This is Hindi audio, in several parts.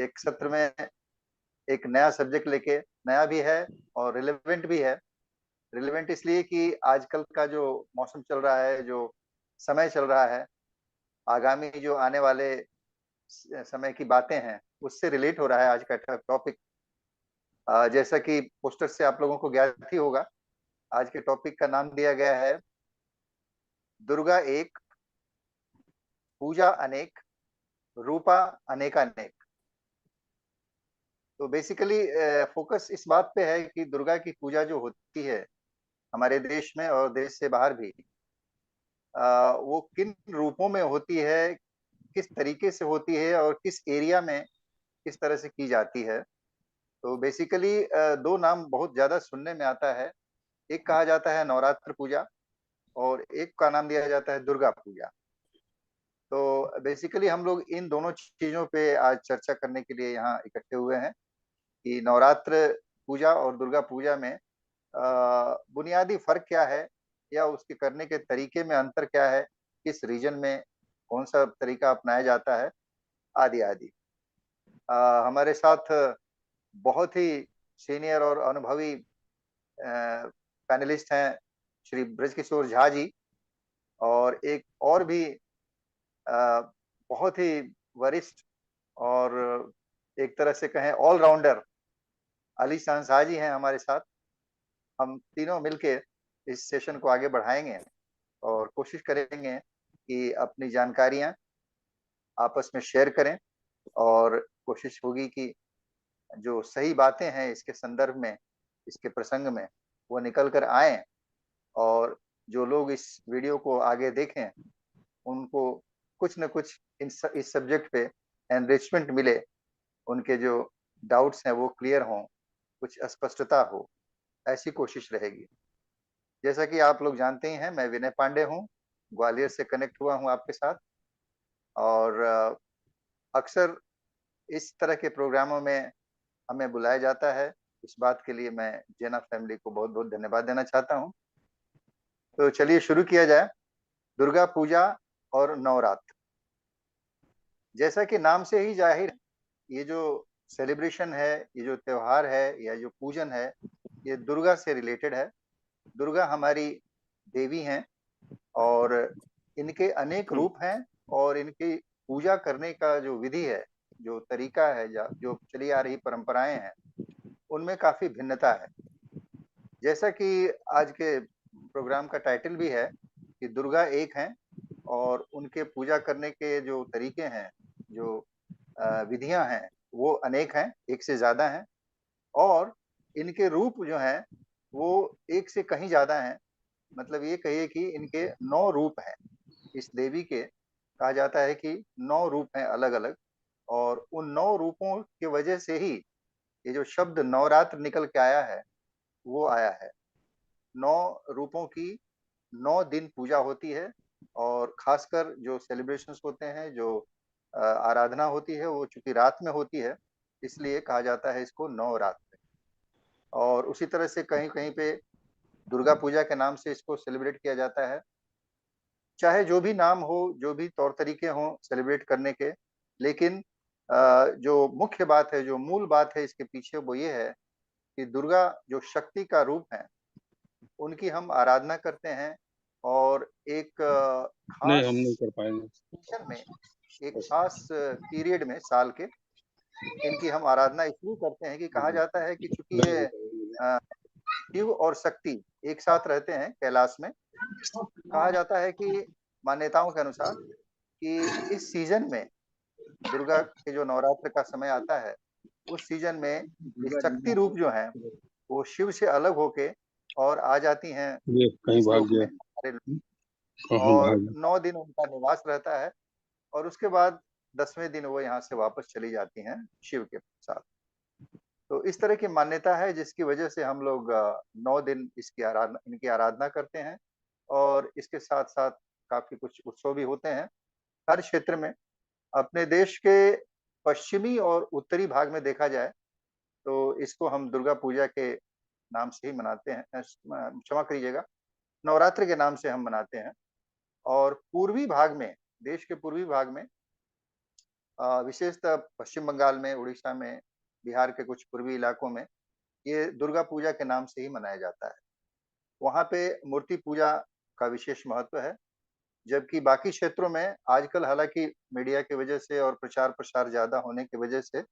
एक सत्र में एक नया सब्जेक्ट लेके, नया भी है और रिलेवेंट भी है। रिलेवेंट इसलिए कि आजकल का जो मौसम चल रहा है, जो समय चल रहा है, आगामी जो आने वाले समय की बातें हैं, उससे रिलेट हो रहा है आज का टॉपिक। जैसा कि पोस्टर से आप लोगों को ज्ञात ही होगा, आज के टॉपिक का नाम दिया गया है दुर्गा एक, पूजा अनेक, रूपा अनेकानेक। तो बेसिकली फोकस इस बात पे है कि दुर्गा की पूजा जो होती है हमारे देश में और देश से बाहर भी, वो किन रूपों में होती है, किस तरीके से होती है और किस एरिया में किस तरह से की जाती है। तो बेसिकली दो नाम बहुत ज्यादा सुनने में आता है। एक कहा जाता है नवरात्र पूजा और एक का नाम दिया जाता है दुर्गा पूजा। तो बेसिकली हम लोग इन दोनों चीजों पे आज चर्चा करने के लिए यहाँ इकट्ठे हुए हैं कि नवरात्र पूजा और दुर्गा पूजा में बुनियादी फर्क क्या है, या उसके करने के तरीके में अंतर क्या है, किस रीजन में कौन सा तरीका अपनाया जाता है, आदि आदि। हमारे साथ बहुत ही सीनियर और अनुभवी पैनलिस्ट हैं श्री ब्रजकिशोर झा जी, और एक और भी बहुत ही वरिष्ठ और एक तरह से कहें ऑलराउंडर अली शाह जी हैं हमारे साथ। हम तीनों मिलके इस सेशन को आगे बढ़ाएंगे और कोशिश करेंगे कि अपनी जानकारियां आपस में शेयर करें, और कोशिश होगी कि जो सही बातें हैं इसके संदर्भ में, इसके प्रसंग में, वो निकल कर आए, और जो लोग इस वीडियो को आगे देखें उनको कुछ न कुछ इस सब्जेक्ट पे एनरिचमेंट मिले, उनके जो डाउट्स हैं वो क्लियर हों, कुछ स्पष्टता हो, ऐसी कोशिश रहेगी। जैसा कि आप लोग जानते ही हैं, मैं विनय पांडे हूँ, ग्वालियर से कनेक्ट हुआ हूँ आपके साथ। और अक्सर इस तरह के प्रोग्रामों में हमें बुलाया जाता है। इस बात के लिए मैं जेना फैमिली को बहुत बहुत धन्यवाद देना चाहता हूँ। तो चलिए शुरू किया जाए। दुर्गा पूजा और नवरात्र, जैसा कि नाम से ही जाहिर, ये जो सेलिब्रेशन है, ये जो त्योहार है या जो पूजन है, ये दुर्गा से रिलेटेड है। दुर्गा हमारी देवी हैं और इनके अनेक रूप हैं, और इनकी पूजा करने का जो विधि है, जो तरीका है, जो चली आ रही परंपराएं हैं, उनमें काफी भिन्नता है। जैसा कि आज के प्रोग्राम का टाइटल भी है कि दुर्गा एक हैं, और उनके पूजा करने के जो तरीके हैं, जो विधियां हैं, वो अनेक हैं, एक से ज्यादा हैं, और इनके रूप जो हैं वो एक से कहीं ज्यादा हैं। मतलब ये कहिए कि इनके 9 रूप हैं। इस देवी के कहा जाता है कि 9 रूप हैं अलग अलग, और उन 9 रूपों की वजह से ही ये जो शब्द नवरात्र निकल के आया है वो आया है। 9 रूपों की 9 दिन पूजा होती है, और खासकर जो सेलिब्रेशंस होते हैं, जो आराधना होती है, वो चूंकि रात में होती है, इसलिए कहा जाता है इसको नवरात्र। और उसी तरह से कहीं कहीं पे दुर्गा पूजा के नाम से इसको सेलिब्रेट किया जाता है। चाहे जो भी नाम हो, जो भी तौर तरीके हों सेलिब्रेट करने के, लेकिन जो मुख्य बात है, जो मूल बात है इसके पीछे, वो ये है कि दुर्गा जो शक्ति का रूप है, उनकी हम आराधना करते हैं। और एक नहीं, खास हम नहीं कर पाएंगे। सीजन में, एक खास पीरियड में साल के, इनकी हम आराधना इसलिए करते हैं कि कहा जाता है कि चूंकि ये शिव और शक्ति एक साथ रहते हैं कैलाश में। कहा जाता है कि मान्यताओं के अनुसार कि इस सीजन में, दुर्गा के जो नवरात्र का समय आता है, उस सीजन में ये शक्ति रूप जो है वो शिव से अलग होके और आ जाती हैं ये कहीं इस भाग लोक में गया। हमारे। कहाँ और भाग 9 दिन उनका निवास रहता है, और उसके बाद 10वें दिन वो यहाँ से वापस चली जाती हैं शिव के साथ। तो इस तरह की मान्यता है, जिसकी वजह से हम लोग 9 दिन इनकी आराधना करते हैं। और इसके साथ साथ काफी कुछ उत्सव भी होते हैं हर क्षेत्र में। अपने देश के पश्चिमी और उत्तरी भाग में देखा जाए तो इसको हम दुर्गा पूजा के नाम से ही मनाते हैं, क्षमा करिएगा, नवरात्र के नाम से हम मनाते हैं। और पूर्वी भाग में, देश के पूर्वी भाग में विशेषतः पश्चिम बंगाल में, उड़ीसा में, बिहार के कुछ पूर्वी इलाकों में ये दुर्गा पूजा के नाम से ही मनाया जाता है। वहाँ पे मूर्ति पूजा का विशेष महत्व है, जबकि बाकी क्षेत्रों में आजकल हालाँकि मीडिया की वजह से और प्रचार-प्रसार ज़्यादा होने की वजह से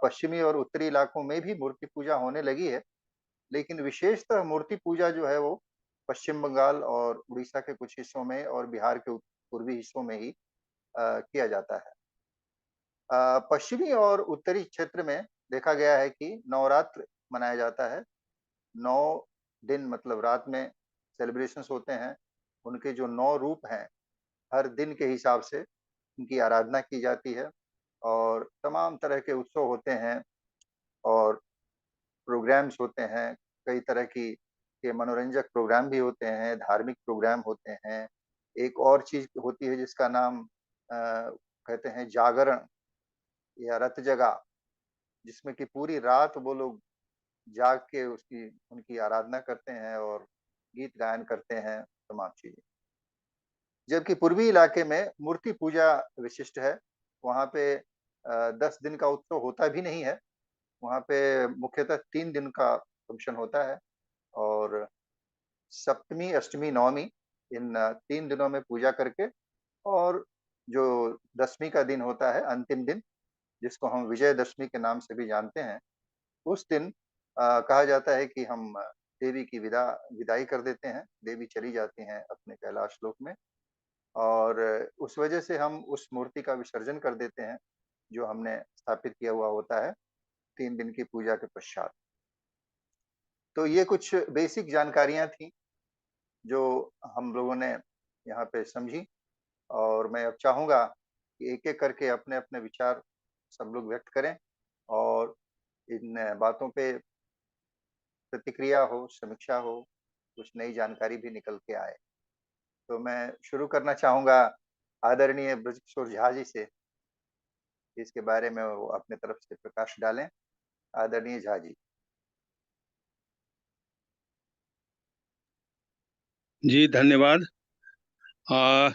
पश्चिमी और उत्तरी इलाकों में भी मूर्ति पूजा होने लगी है, लेकिन विशेषतः मूर्ति पूजा जो है वो पश्चिम बंगाल और उड़ीसा के कुछ हिस्सों में और बिहार के पूर्वी हिस्सों में ही किया जाता है। पश्चिमी और उत्तरी क्षेत्र में देखा गया है कि नवरात्र मनाया जाता है। 9 दिन मतलब रात में सेलिब्रेशंस होते हैं। उनके जो 9 रूप हैं, हर दिन के हिसाब से उनकी आराधना की जाती है और तमाम तरह के उत्सव होते हैं और प्रोग्राम्स होते हैं। कई तरह की के मनोरंजक प्रोग्राम भी होते हैं, धार्मिक प्रोग्राम होते हैं। एक और चीज़ होती है जिसका नाम कहते हैं जागरण या रत जगा, जिसमें कि पूरी रात वो लोग जाग के उसकी उनकी आराधना करते हैं और गीत गायन करते हैं, तमाम चीज़ें। जबकि पूर्वी इलाके में मूर्ति पूजा विशिष्ट है। वहाँ पे 10 दिन का उत्सव होता भी नहीं है। वहाँ पे मुख्यतः 3 दिन का फंक्शन होता है और सप्तमी, अष्टमी, नवमी इन 3 दिनों में पूजा करके और जो 10वीं का दिन होता है, अंतिम दिन, जिसको हम विजयदशमी के नाम से भी जानते हैं, उस दिन कहा जाता है कि हम देवी की विदाई कर देते हैं। देवी चली जाती हैं अपने कैलाश लोक में और उस वजह से हम उस मूर्ति का विसर्जन कर देते हैं, जो हमने स्थापित किया हुआ होता है 3 दिन की पूजा के पश्चात। तो ये कुछ बेसिक जानकारियाँ थी, जो हम लोगों ने यहाँ पे समझी और मैं अब चाहूँगा कि एक-एक करके अपने-अपने विचार सब लोग व्यक्त करें और इन बातों पे प्रतिक्रिया हो, समीक्षा हो, कुछ नई जानकारी भी निकल के आए। तो मैं शुरू करना चाहूँगा आदरणीय बृजकिशोर झा जी से, इसके बारे में वो अपने तरफ से प्रकाश डालें। आदरणीय झा जी। जी धन्यवाद। आ,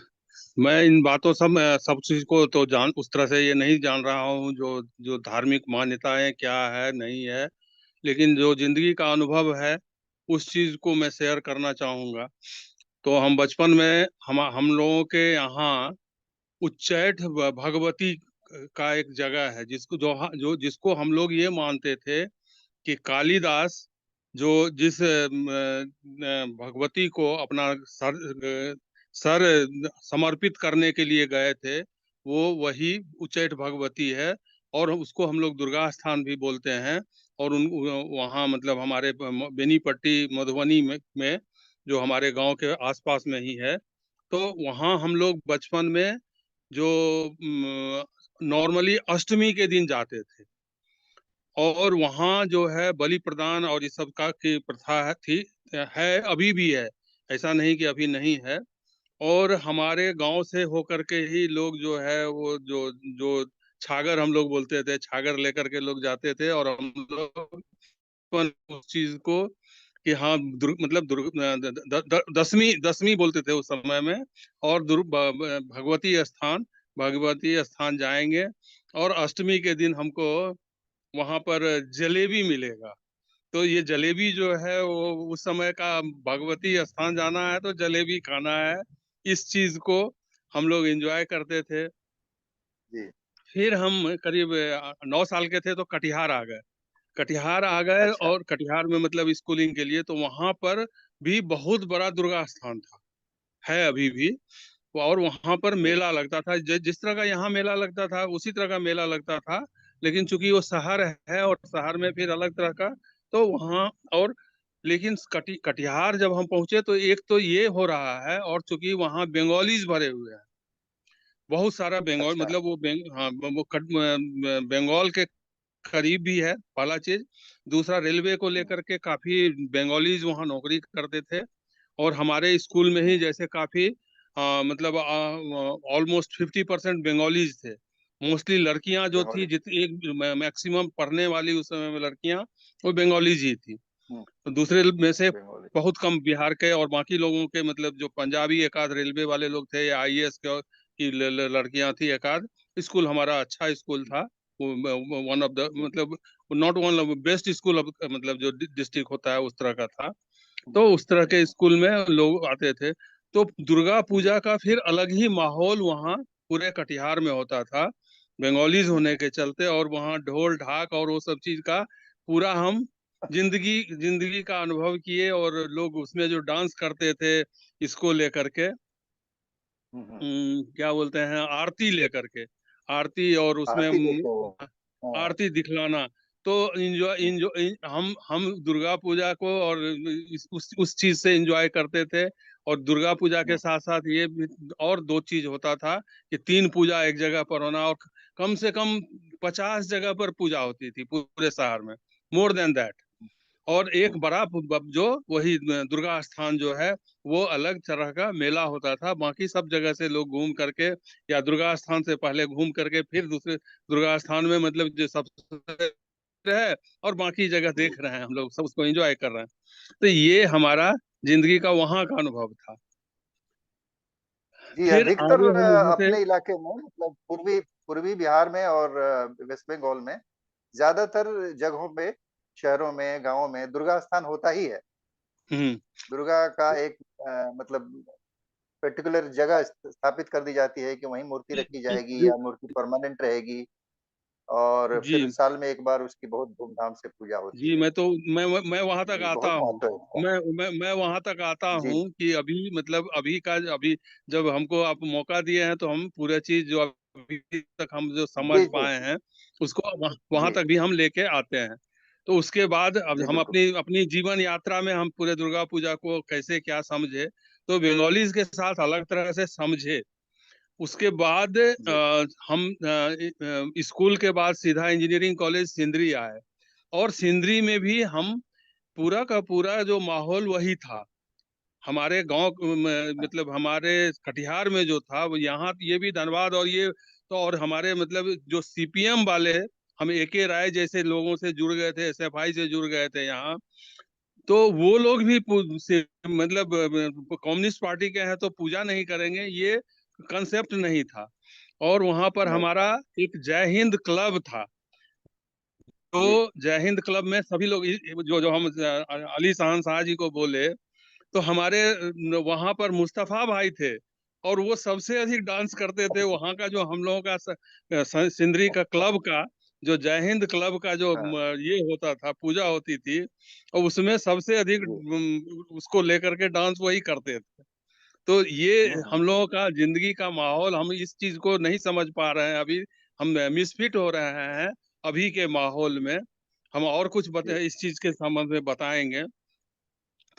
मैं इन बातों सब चीज को तो जान उस तरह से ये नहीं जान रहा हूँ जो जो धार्मिक मान्यताएं क्या है नहीं है, लेकिन जो जिंदगी का अनुभव है उस चीज को मैं शेयर करना चाहूंगा। तो हम बचपन में हम लोगों के यहाँ उच्चैठ भगवती का एक जगह है जिसको जो जिसको हम लोग ये मानते थे कि कालिदास जो जिस भगवती को अपना सर समर्पित करने के लिए गए थे वो वही उच्चैठ भगवती है। और उसको हम लोग दुर्गा स्थान भी बोलते हैं। और उन वहाँ मतलब हमारे बेनीपट्टी मधुबनी में जो हमारे गांव के आसपास में ही है। तो वहाँ हम लोग बचपन में जो नॉर्मली अष्टमी के दिन जाते थे और वहाँ जो है बलि प्रदान और इस सब का की प्रथा है अभी भी है। ऐसा नहीं कि अभी नहीं है। और हमारे गांव से होकर के ही लोग जो है वो जो जो छागर हम लोग बोलते थे, छागर लेकर के लोग जाते थे और हम लोग उस चीज को कि हाँ मतलब दसवीं दसवीं बोलते थे उस समय में। और भगवती स्थान जाएंगे और अष्टमी के दिन हमको वहां पर जलेबी मिलेगा। तो ये जलेबी जो है वो उस समय का भगवती स्थान जाना है तो जलेबी खाना है। इस चीज को हम लोग एंजॉय करते थे। जी। फिर हम करीब 9 साल के थे तो कटिहार आ गए। कटिहार आ गए अच्छा। और कटिहार में मतलब स्कूलिंग के लिए तो वहां पर भी बहुत बड़ा दुर्गा स्थान था, है अभी भी। और वहां पर जी। मेला लगता था, जिस तरह का यहाँ मेला लगता था उसी तरह का मेला लगता था। लेकिन चूंकि वो शहर है और शहर में फिर अलग तरह का, तो वहाँ और लेकिन कटिहार जब हम पहुंचे तो एक तो ये हो रहा है और चूंकि वहाँ बंगालीज भरे हुए हैं, बहुत सारा बंगाल अच्छा। मतलब हाँ बंगाल के करीब भी है पहला चीज। दूसरा रेलवे को हुँ, लेकर के काफी बंगालीज वहाँ नौकरी करते थे। और हमारे स्कूल में ही हुँ। जैसे काफी मतलब ऑलमोस्ट 50% बंगालीज थे। मोस्टली लड़कियां जो थी बंगाली। जित एक मैक्सिमम पढ़ने वाली उस समय में लड़कियां वो बंगालीज ही थी। हुँ, तो दूसरे में से बंगाली। बहुत कम बिहार के और बाकी लोगों के मतलब जो पंजाबी एक आध रेलवे वाले लोग थे या आईएएस की लड़कियां थी एक आध, स्कूल हमारा अच्छा स्कूल था। वन ऑफ द मतलब not one of best school of मतलब जो डिस्ट्रिक्ट होता है उस तरह का था। तो उस तरह के स्कूल में लोग आते थे। तो दुर्गा पूजा का फिर अलग ही माहौल वहाँ पूरे कटिहार में होता था, बंगालीज होने के चलते। और वहाँ ढोल ढाक और वो सब चीज का पूरा हम जिंदगी जिंदगी का अनुभव किए। और लोग उसमें जो डांस करते थे इसको लेकर के, क्या बोलते हैं, आरती लेकर के, आरती और उसमें आरती देते हो। हाँ। आरती दिखलाना। तो इंजॉय इंजॉय हम दुर्गा पूजा को और उस चीज से एंजॉय करते थे। और दुर्गा पूजा के साथ साथ ये भी और दो चीज होता था कि तीन पूजा एक जगह पर होना, और कम से कम 50 जगह पर पूजा होती थी पूरे शहर में, मोर देन दैट। और एक बड़ा जो वही दुर्गा स्थान जो है वो अलग तरह का मेला होता था। बाकी सब जगह से लोग घूम करके या दुर्गा स्थान से पहले घूम करके फिर दूसरे दुर्गा स्थान में मतलब जो सब है, और बाकी जगह देख रहे हैं, हम लोग सब उसको एंजॉय कर रहे हैं। तो ये हमारा जिंदगी का वहाँ का अनुभव था। जी, फिर अधिकतर आगे हम वहाँ से अपने इलाके में मतलब पूर्वी पूर्वी बिहार में और वेस्ट बंगाल में ज्यादातर जगहों पे, शहरों में, गांवों में दुर्गा स्थान होता ही है। हम्म दुर्गा का एक मतलब पर्टिकुलर जगह स्थापित कर दी जाती है कि वहीं मूर्ति रखी जाएगी जी या मूर्ति परमानेंट रहेगी। और फिर जी साल में एक बार उसकी बहुत धूमधाम से पूजा होती जी। है। मैं वहां तक जी, आता बहुत हूँ। महत्व है इसका। मैं वहां तक आता जी हूँ कि अभी मतलब अभी जब हमको आप मौका दिए हैं तो हम पूरा चीज जो अभी तक हम जो समझ जी जी पाए हैं उसको वहां जी तक भी हम लेके आते हैं। तो उसके बाद अब जी हम बिल्कुल। अपनी अपनी जीवन यात्रा में हम पूरे दुर्गा पूजा को कैसे क्या समझे, तो बंगालीज के साथ अलग तरह से समझे। उसके बाद जी हम स्कूल के बाद सीधा इंजीनियरिंग कॉलेज सिंदरी आए। और सिंदरी में भी हम पूरा का पूरा जो माहौल वही था हमारे गांव मतलब हमारे कटिहार में जो था वो यहाँ ये भी धनबाद और ये तो। और हमारे मतलब जो सीपीएम वाले, हम एके राय जैसे लोगों से जुड़ गए थे, एसएफआई से जुड़ गए थे यहाँ। तो वो लोग भी मतलब कम्युनिस्ट पार्टी के हैं तो पूजा नहीं करेंगे, ये कंसेप्ट नहीं था। और वहां पर नहीं हमारा था। एक जय हिंद क्लब था। जी तो जय हिंद क्लब में सभी लोग जो जो हम अली शाहन शाह जी को बोले, तो हमारे वहां पर मुस्तफा भाई थे। और वो सबसे अधिक डांस करते थे वहां का, जो हम लोगों का सिंदरी का क्लब का जो जय हिंद क्लब का जो हाँ ये होता था, पूजा होती थी, और उसमें सबसे अधिक जी उसको लेकर के डांस वही करते थे। तो ये हम हम्म। लोगों का जिंदगी का माहौल, हम इस चीज को नहीं समझ पा रहे हैं अभी। हम मिसफिट हो रहे हैं अभी के माहौल में। हम और कुछ जी इस चीज के संबंध में बताएंगे।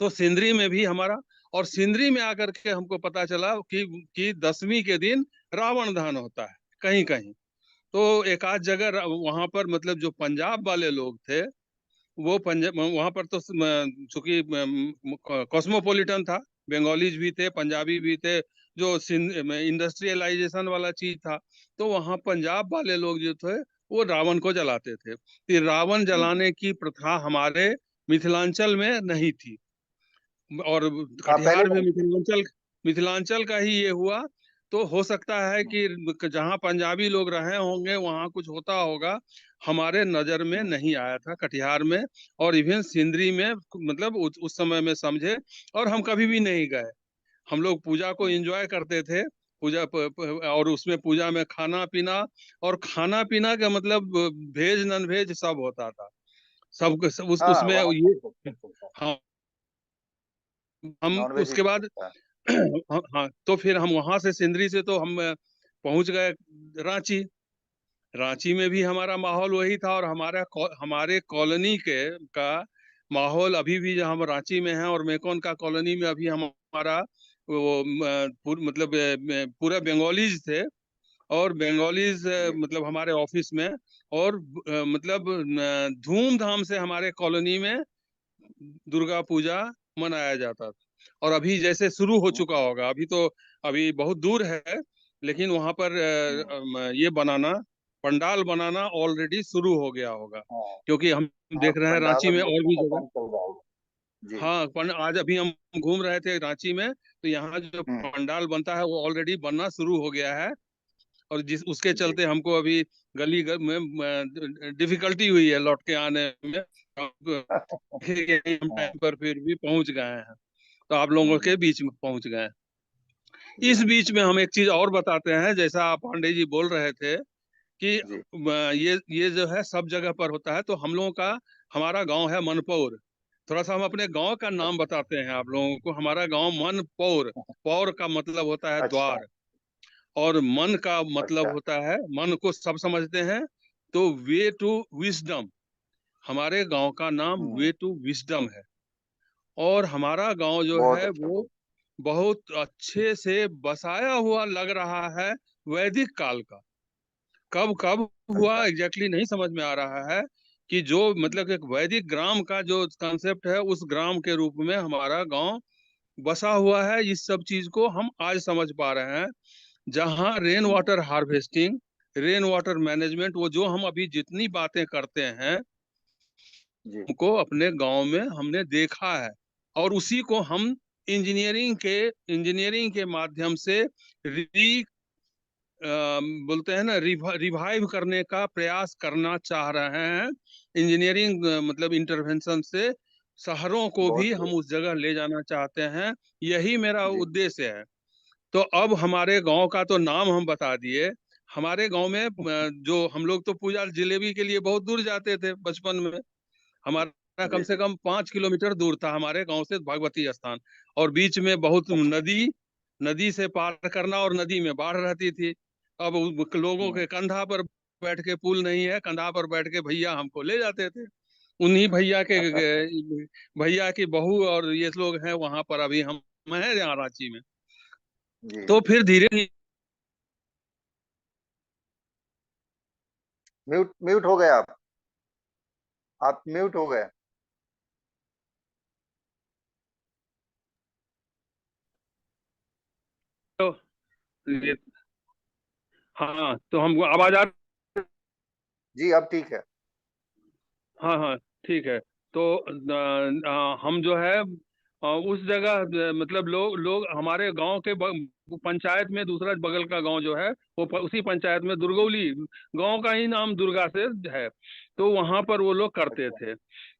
तो सिंदरी में भी हमारा, और सिंदरी में आकर के हमको पता चला कि 10वीं के दिन रावण दहन होता है कहीं कहीं। तो एक आध जगह वहां पर मतलब जो पंजाब वाले लोग थे, वो पंजाब वहां पर तो चूंकि कॉस्मोपॉलिटन था, बंगालीज भी थे, पंजाबी भी थे, जो इंडस्ट्रियलाइजेशन वाला चीज था। तो वहां पंजाब वाले लोग जो थे वो रावण को जलाते थे। तो रावण हम्म। जलाने की प्रथा हमारे मिथिलांचल में नहीं थी। और हाँ, पहले कटिहार में नहीं थे। मिथिलांचल मिथिलांचल का ही ये हुआ। तो हो सकता है हम्म, कि जहाँ पंजाबी लोग रहे होंगे वहाँ कुछ होता होगा, हमारे नजर में हम्म, नहीं आया था कटिहार में। और इवन सिंदरी में मतलब उस समय में समझे, और हम कभी भी नहीं गए। हम लोग पूजा को हम्म। एंजॉय करते थे। और उसमें पूजा में खाना पीना, और खाना पीना का मतलब वेज नॉन वेज सब होता था। हाँ, उसमें वहाँ ये, सब कुछ चलता है। हाँ, हम नॉन वेज ही उसके बाद चलता है। हाँ हाँ, तो फिर हम वहां से सिंदरी से तो हम पहुंच गए रांची। रांची में भी हमारा माहौल वही था। और हमारे कॉलोनी के का माहौल अभी भी, जो हम रांची में हैं और मेकॉन का कॉलोनी में, अभी हमारा वो मतलब पूरा बंगालीज थे। और बंगालीज जी मतलब हमारे ऑफिस में, और मतलब धूमधाम से हमारे कॉलोनी में दुर्गा पूजा मनाया जाता था। और अभी जैसे शुरू हो हम्म, चुका होगा, अभी तो अभी बहुत दूर है, लेकिन वहां पर हम्म, ये बनाना, पंडाल बनाना ऑलरेडी शुरू हो गया होगा। हाँ क्योंकि हम हाँ, देख रहे हैं पंडाल रांची और में और मूर्तियों भी का जगह। काम चल रहा होगा। जी। हाँ, आज अभी हम घूम रहे थे रांची में, तो यहाँ जो हम्म पंडाल बनता है वो ऑलरेडी बनना शुरू हो गया है। और उसके जी चलते हमको अभी में डिफिकल्टी हुई है लौट के आने में। अब देखिए हम हाँ। टाइम पर फिर भी पहुंच गए हैं, तो आप लोगों के हम्म। बीच में पहुंच गए हैं। जी इस बीच में हम एक चीज और बताते हैं, जैसा आप पांडे जी बोल रहे थे कि जी ये जो है सब जगह पर होता है, तो हम लोगों का, हमारा गांव है मनपौर। थोड़ा सा हम अपने गांव का नाम बताते हैं आप लोगों को। हमारा गांव मनपौर, पौर का मतलब होता है अच्छा द्वार, और मन का मतलब अच्छा। होता है, मन को सब समझते हैं, तो वे टू विजडम। हमारे गांव का नाम हम्म। वे टू विजडम है। और हमारा गांव जो बहुत है अच्छा। वो बहुत अच्छे से बसाया हुआ लग रहा है, वैदिक काल का। कब कब हुआ अच्छा। एग्जैक्टली नहीं समझ में आ रहा है, कि जो मतलब एक वैदिक ग्राम का जो कंसेप्ट है, उस ग्राम के रूप में हमारा गांव बसा हुआ है। इस सब चीज को हम आज समझ पा रहे हैं, जहाँ rain hmm. Water harvesting, rain water management, वो जो हम अभी जितनी बातें करते हैं, जी को अपने गांव में हमने देखा है। और उसी को हम इंजीनियरिंग के माध्यम से बोलते हैं ना, रिवाइव करने का प्रयास करना चाह रहे हैं। इंजीनियरिंग मतलब इंटरवेंशन से शहरों को बहुत भी बढ़िया। हम उस जगह ले जाना चाहते हैं। यही मेरा जी उद्देश्य है। तो अब हमारे गांव का तो नाम हम बता दिए। हमारे गांव में जो हम लोग तो पूजा जलेबी के लिए बहुत दूर जाते थे बचपन में। हमारा कम जी से जी। कम 5 किलोमीटर दूर था हमारे गांव से भगवती स्थान। और बीच में बहुत अच्छा। नदी, नदी से पार करना, और नदी में बाढ़ रहती थी। अब लोगों हम्म। के कंधा पर बैठ के, पुल नहीं है, कंधा पर बैठ के भैया हमको ले जाते थे। उन्हीं भैया की बहू और ये लोग हैं वहां पर, अभी हम हैं यहाँ रांची में। जी तो जी। फिर धीरे धीरे म्यूट म्यूट हो गए आप म्यूट हो गए। तो ये, हाँ, तो हमको आवाज आ, जी अब ठीक है। हाँ हाँ, ठीक है। तो हम जो है उस जगह मतलब लोग लोग हमारे गांव के पंचायत में, दूसरा बगल का गांव जो है वो उसी पंचायत में दुर्गौली, गांव का ही नाम दुर्गा से है। तो वहां पर वो लोग करते अच्छा। थे।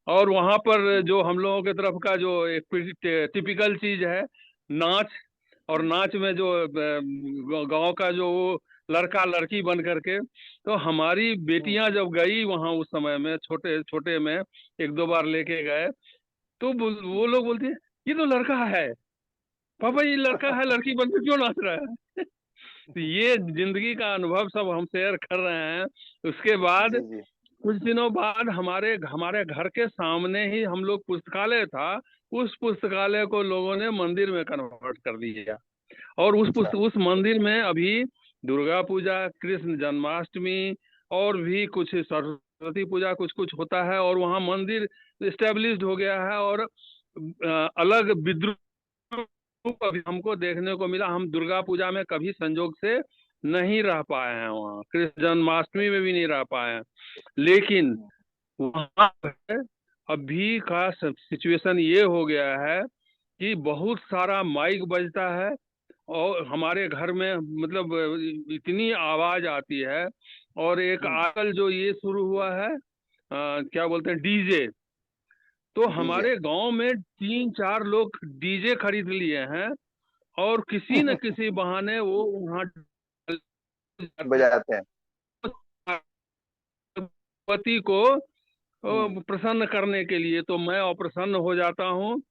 और वहां पर हम्म। जो हम लोगों की तरफ का जो एक टिपिकल चीज है, नाच। और हम्म। नाच में जो गांव का जो वो लड़का लड़की बन करके, तो हमारी हम्म। बेटियां जब गई वहां उस समय में, छोटे छोटे में एक दो बार लेके गए, तो वो लोग बोलते हैं ये तो लड़का है, पापा ये लड़का है, लड़की बन के क्यों नाच रहा है। तो ये जिंदगी का अनुभव सब हम शेयर कर रहे हैं। उसके बाद जी जी। कुछ दिनों बाद हमारे हमारे घर के सामने ही हम लोग पुस्तकालय था, उस पुस्तकालय को लोगों ने मंदिर में कन्वर्ट कर दिया। और अच्छा। उस मंदिर में अभी दुर्गा पूजा, कृष्ण जन्माष्टमी, और भी कुछ सरस्वती पूजा कुछ कुछ होता है, और वहाँ मंदिर इस्टेब्लिश्ड हो गया है। और अलग विद्रुप अभी हमको देखने को मिला। हम दुर्गा पूजा में कभी संजोग से नहीं रह पाए हैं, वहाँ कृष्ण जन्माष्टमी में भी नहीं रह पाए हैं। लेकिन हम्म। वहाँ पे अभी का सिचुएशन ये हो गया है कि बहुत सारा माइक बजता है, और हमारे घर में मतलब इतनी आवाज आती है। और एक हम्म। आजकल जो ये शुरू हुआ है, क्या बोलते हैं, डीजे। तो डीजे। हमारे गांव में 3 4 लोग डीजे खरीद लिए हैं, और किसी न किसी बहाने वो वहाँ जाते बजाते हैं। हैं पति को हम्म। प्रसन्न करने के लिए। तो मैं अप्रसन्न हो जाता हूँ,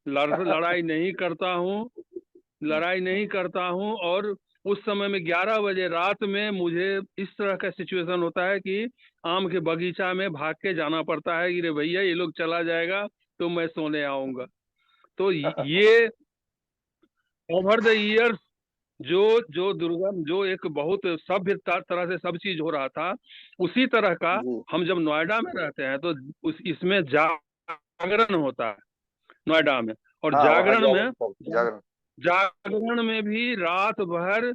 लड़ाई नहीं करता हूँ, हम्म। लड़ाई नहीं करता हूँ। और उस समय में 11 बजे रात में मुझे इस तरह का सिचुएशन होता है कि आम के बगीचा में भाग के जाना पड़ता है कि रे भैया ये लोग चला जाएगा तो मैं सोने आऊंगा। तो ये ओवर द ईयर्स जो जो दुर्गा जो एक बहुत सभ्य तरह से सब चीज हो रहा था, उसी तरह का जी। हम जब नोएडा में रहते हैं तो इसमें जागरण होता है नोएडा में। और हाँ वहाँ जागरण जागरण। जागरण में भी रात भर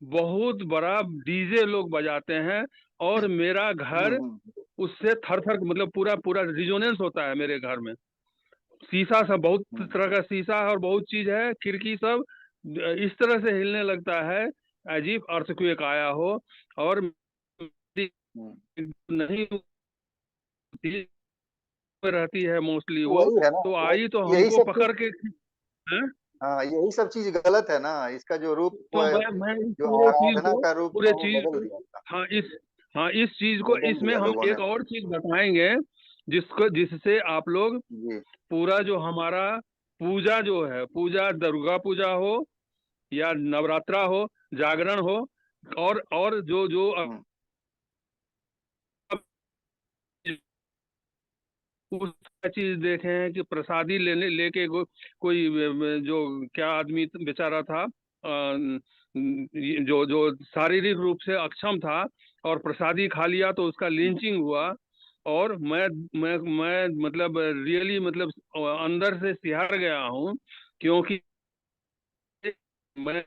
बहुत बड़ा डीजे लोग बजाते हैं। और मेरा घर उससे थर थर, मतलब पूरा पूरा रिजोनेंस होता है मेरे घर में। शीशा सब, बहुत हम्म। तरह का शीशा है और बहुत चीज है, खिड़की सब इस तरह से हिलने लगता है अजीब अर्थक्वेक आया हो और हम्म। नहीं रहती है मोस्टली तो वो, वही है ना, तो वो आई तो यही हमको सब चीज। पकड़ के हैं। हाँ, यही सब चीज गलत है ना, इसका जो रूप तो मैं इस जो पूरे चीज आराधना को का रूप था पूरे वो चीज बदल को दिया था। हाँ इस चीज को बदल इसमें दिया हम लोगों ने। एक और चीज बताएंगे, जिससे आप लोग जी। पूरा जो हमारा पूजा जो है, पूजा दुर्गा पूजा हो या नवरात्रा हो, जागरण हो, और जो जो हम्म। उस चीज देखे हैं कि प्रसादी लेने लेके कोई जो क्या आदमी बेचारा था, जो जो शारीरिक रूप से अक्षम था और प्रसादी खा लिया तो उसका लिंचिंग हुआ। और मैं मतलब रियली मतलब अंदर से सिहर गया हूँ, क्योंकि मैं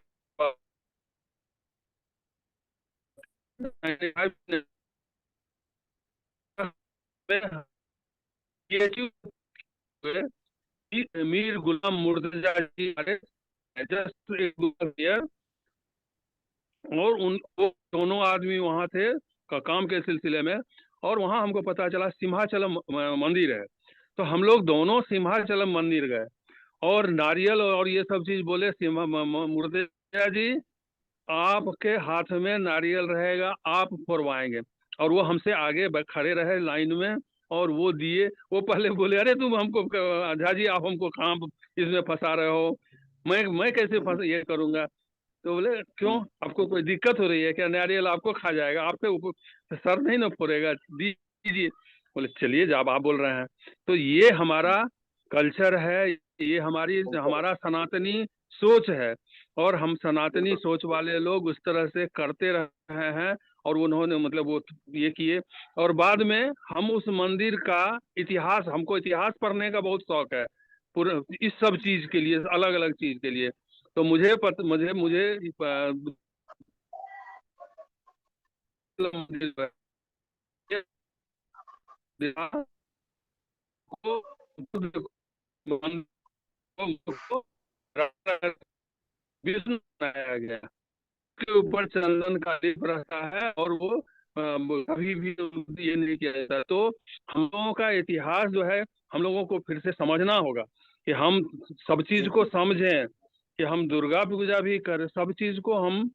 ये क्यों हुए? मीर गुलाम मुर्तजा जी जस्ट एक ईयर, और उन वो दोनों आदमी वहां थे काम के सिलसिले में। और वहां हमको पता चला सिंहाचलम मंदिर है, तो हम लोग दोनों सिंहाचलम मंदिर गए और नारियल और ये सब चीज बोले। मुर्तजा जी, आपके हाथ में नारियल रहेगा, आप फोड़वाएंगे। और वो हमसे आगे खड़े रहे लाइन में, और वो दिए। वो पहले बोले, अरे तुम हमको झा जी आप हमको कहाँ इसमें फंसा रहे हो, मैं कैसे हम्म। फंस ये करूंगा। तो बोले क्यों, हम्म। आपको कोई दिक्कत हो रही है क्या, नारियल आपको खा जाएगा, आपके ऊपर सर नहीं ना फोड़ेगा, दीजिए। बोले चलिए, जब आप बोल रहे हैं। तो ये हम्म। हमारा कल्चर है, ये हमारी बिल्कुल। हमारा सनातनी सोच है। और हम सनातनी बिल्कुल। सोच वाले लोग उस तरह से करते रहे हैं। और उन्होंने मतलब वो ये किए। और बाद में हम उस मंदिर का इतिहास, हमको इतिहास पढ़ने का बहुत शौक है, पूरे इस सब चीज के लिए, अलग अलग चीज के लिए। तो मुझे मुझे मंदिर को बुद्ध को विष्णु बनाया गया, के ऊपर चंदन का लेप रहता है, और वो कभी भी ये नहीं किया जाता। तो हम लोगों का इतिहास जो है, हम लोगों को फिर से समझना होगा कि हम सब चीज जी को जी। समझें, कि हम दुर्गा पूजा भी करें, सब चीज को हम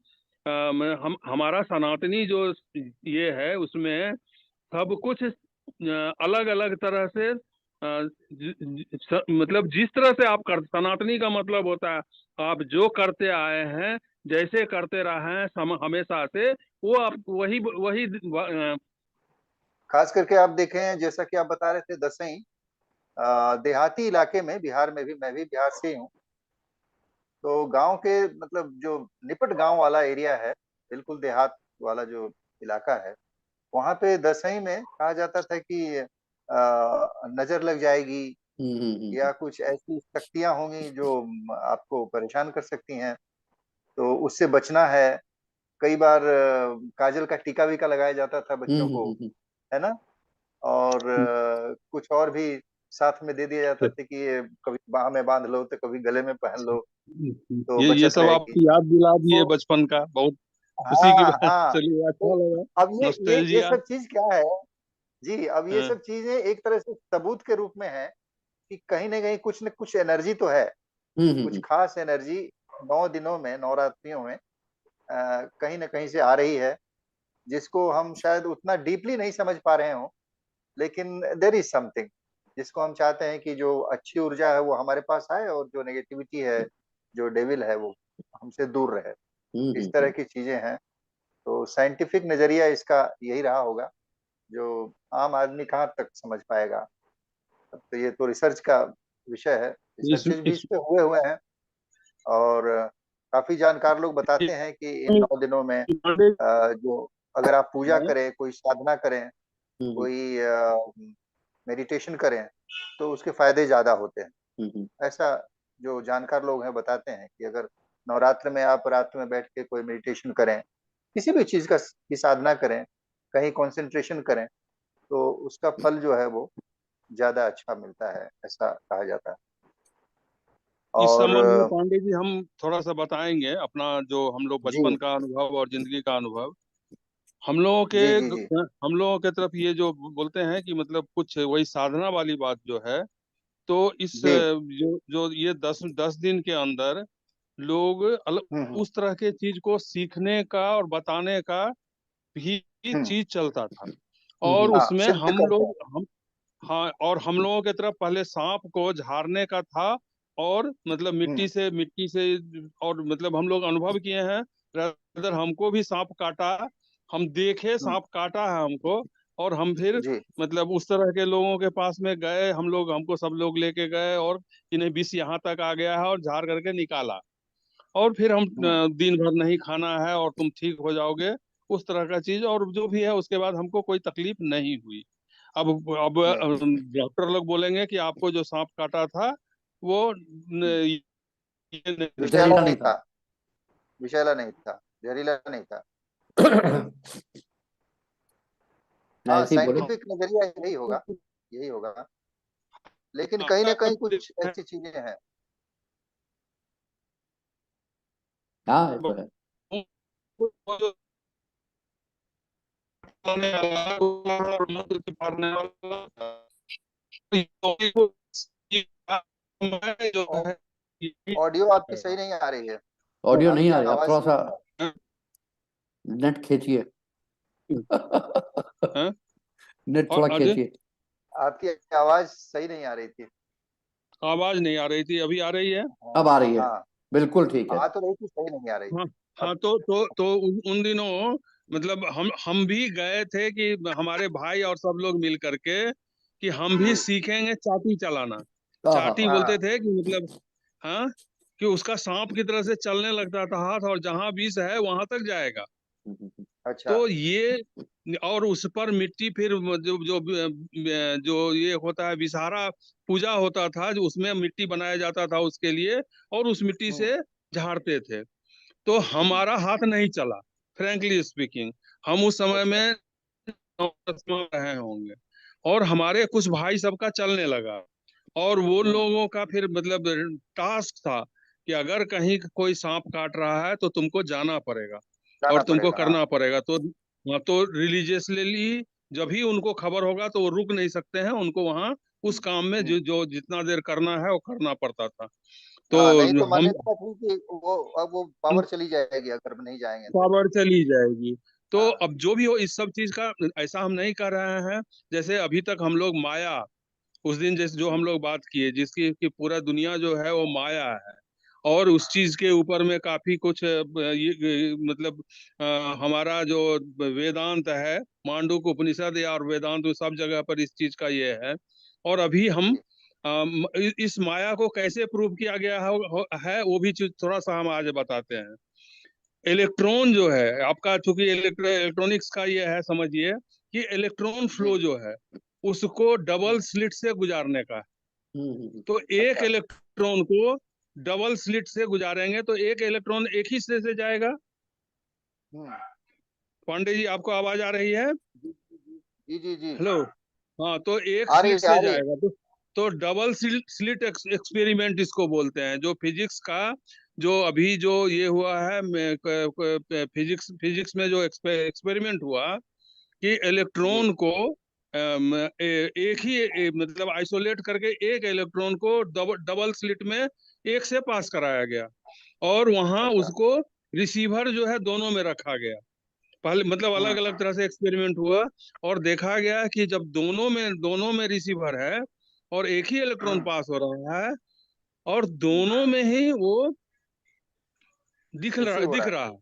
हमारा सनातनी जो ये है उसमें सब कुछ अलग अलग तरह से मतलब जिस तरह से आप कर, सनातनी का मतलब होता है आप जो करते आए हैं, जैसे करते रहे हैं हमेशा से, वो आप वही वही खास करके आप देखें, जैसा कि आप बता रहे थे, दसईं देहाती इलाके में, बिहार में भी, मैं भी बिहार से ही हूँ। तो गांव के मतलब जो निपट गांव वाला एरिया है, बिल्कुल देहात वाला जो इलाका है, वहां पे दसईं में कहा जाता था कि नजर लग जाएगी, या कुछ ऐसी शक्तियां होंगी जो आपको परेशान कर सकती हैं, तो उससे बचना है। कई बार काजल का टीका वीका लगाया जाता था बच्चों को, है ना। और कुछ और भी साथ में दे दिया जाता था कि ये कभी बाह में बांध लो, तो कभी गले में पहन लो, तो ये बचत सब रहेगी। आपको याद दिला दिए तो बचपन का, बहुत खुशी की हाँ बात। हाँ। चलिए, तो अच्छा लगा। अब ये नॉस्टैल्जिया। सब चीज क्या है जी, अब ये हाँ। सब चीजें एक तरह से सबूत के रूप में है कि कहीं ना कहीं कुछ न कुछ एनर्जी तो है, कुछ खास एनर्जी 9 दिनों में, नवरात्रियों में कहीं ना कहीं से आ रही है, जिसको हम शायद उतना डीपली नहीं समझ पा रहे हो, लेकिन देर इज समथिंग जिसको हम चाहते हैं कि जो अच्छी ऊर्जा है वो हमारे पास आए, और जो नेगेटिविटी है, जो डेविल है, वो हमसे दूर रहे। इस तरह की चीजें हैं। तो साइंटिफिक नजरिया इसका यही रहा होगा, जो आम आदमी कहाँ तक समझ पाएगा। तो ये तो रिसर्च का विषय है, इस रिसर्चेज भी इस इस पे हुए हुए हैं। और काफी जानकार लोग बताते हैं कि इन 9 दिनों में जो अगर आप पूजा करें, कोई साधना करें, कोई मेडिटेशन करें, तो उसके फायदे ज्यादा होते हैं। ऐसा जो जानकार लोग हैं बताते हैं कि अगर नवरात्र में आप रात में बैठ के कोई मेडिटेशन करें, किसी भी चीज का की साधना करें, कहीं कंसंट्रेशन करें, तो उसका फल जो है वो ज्यादा अच्छा मिलता है, ऐसा कहा जाता है। इस और संबंध में पांडे जी हम थोड़ा सा बताएंगे अपना जो हम लोग जी बचपन का अनुभव और जिंदगी का अनुभव। हम लोगों के जी जी जी हम लोगों के तरफ ये जो बोलते हैं कि मतलब कुछ वही साधना वाली बात जो है, तो इस जी जो जो ये 10 10 दिन के अंदर लोग हम्म उस तरह के चीज को सीखने का और बताने का भी हम्म चीज चलता था। और हाँ उसमें सिद्ध करते हैं। हम हाँ, और हम लोगों की तरफ पहले सांप को झाड़ने का था। और मतलब मिट्टी से और मतलब हम लोग अनुभव किए हैं। अगर हमको भी सांप काटा, हम देखे हम्म सांप काटा है हमको, और हम फिर जी मतलब उस तरह के लोगों के पास में गए, हम लोग हमको सब लोग लेके गए और इन्हें विष यहाँ तक आ गया है और झाड़ करके निकाला। और फिर हम हम्म दिन भर नहीं खाना है और तुम ठीक हो जाओगे, उस तरह का चीज। और जो भी है उसके बाद हमको कोई तकलीफ नहीं हुई। अब नहीं डॉक्टर लोग बोलेंगे कि आपको जो सांप काटा था वो ये नहीं विषैला जहरीला था। नहीं नहीं था। था। विषैला नहीं था। जहरीला नहीं था। हाँ ऐसे ही बोले। साइंटिफिक नजरिया यही होगा। यही होगा। लेकिन कहीं ना कहीं कुछ ऐसी चीजें हैं। हाँ ये तो है। जो और है ऑडियो आपकी सही नहीं आ रही है। ऑडियो नहीं आपकी आ रही, आप आवाज थोड़ा सा सही नहीं आ नेट खींचिए। हाँ? नेट और थोड़ा अजय, खींचिए। आपकी आवाज सही नहीं आ रही थी। आवाज नहीं आ रही थी, अभी आ रही है। हाँ अब आ रही है। हाँ बिल्कुल ठीक है। आ तो रही थी, सही नहीं आ रही हाँ थी। हाँ, अब तो उन दिनों मतलब हम भी गए थे कि हमारे भाई और सब लोग मिल करके कि हम भी जी सीखेंगे चाटी चलाना। हाँ हाँ चाटी हाँ। बोलते हाँ थे कि मतलब, हाँ, कि उसका सांप की तरह से चलने लगता था हाथ, और जहां विष है वहां तक जाएगा। अच्छा तो ये, और उस पर मिट्टी फिर जो जो जो ये होता है विषहारा पूजा होता था, जो उसमें मिट्टी बनाया जाता था उसके लिए, और उस मिट्टी हम्म से झाड़ते थे। तो हम्म हमारा हाथ नहीं चला, फ्रैंकली स्पीकिंग। हम उस समय अच्छा में 9 10 में रहे होंगे, और हमारे कुछ भाई सबका चलने लगा। और वो हम्म लोगों का फिर मतलब टास्क था कि अगर कहीं कोई सांप काट रहा है तो तुमको जाना पड़ेगा और जाना तुमको पड़ेगा हाँ। करना पड़ेगा। तो रिलीजियसली जब ही उनको खबर होगा तो वो रुक नहीं सकते हैं, उनको वहां उस काम में हम्म जो जितना देर करना है वो करना पड़ता था। तो हाँ नहीं तो हम मान्यता थी कि वो अब वो पावर चली जाएगी अगर नहीं जाएंगे तो। पावर चली जाएगी। तो हाँ अब जो भी हो इस सब चीज का, ऐसा हम नहीं कर रहे हैं। जैसे अभी तक हम लोग माया, उस दिन जैसे जो हम लोग बात किए जिसकी कि पूरा दुनिया जो है वो माया है। और उस चीज के ऊपर में काफी कुछ मतलब हमारा जो वेदांत है, मांडूक उपनिषद या और वेदांत, सब जगह पर इस चीज का ये है। और अभी हम जी इस माया को कैसे प्रूव किया गया है वो भी चीज थोड़ा सा हम आज बताते हैं। इलेक्ट्रॉन जो है आपका, चूंकि इलेक्ट्रॉनिक्स का ये है, समझिए कि इलेक्ट्रॉन जी फ्लो जो है उसको डबल स्लिट से गुजारने का है। हम्म। तो एक अच्छा इलेक्ट्रॉन को डबल स्लिट से गुजारेंगे तो एक इलेक्ट्रॉन एक ही सिरे से जाएगा। हम्म पांडे जी, आपको आवाज आ रही है? जी जी जी जी हेलो। हाँ, तो एक आ रही स्लिट है आ से रही है। जाएगा। तो डबल स्लिट एक्सपेरिमेंट इसको बोलते हैं, जो फिजिक्स का जो अभी जो ये हुआ है, फिजिक्स में जो एक्सपेरिमेंट हुआ कि जी इलेक्ट्रॉन को एक ही मतलब आइसोलेट करके एक इलेक्ट्रॉन को डबल स्लिट में एक से पास कराया गया। और वहां अच्छा उसको रिसीवर जो है दोनों में रखा गया। पहले मतलब अलग हम्म अलग तरह से एक्सपेरिमेंट हुआ, और देखा गया कि जब दोनों में रिसीवर है और एक ही इलेक्ट्रॉन हम्म पास हो रहा है, और हम्म दोनों में ही वो रिसीव हो दिख रहा है। रहा है,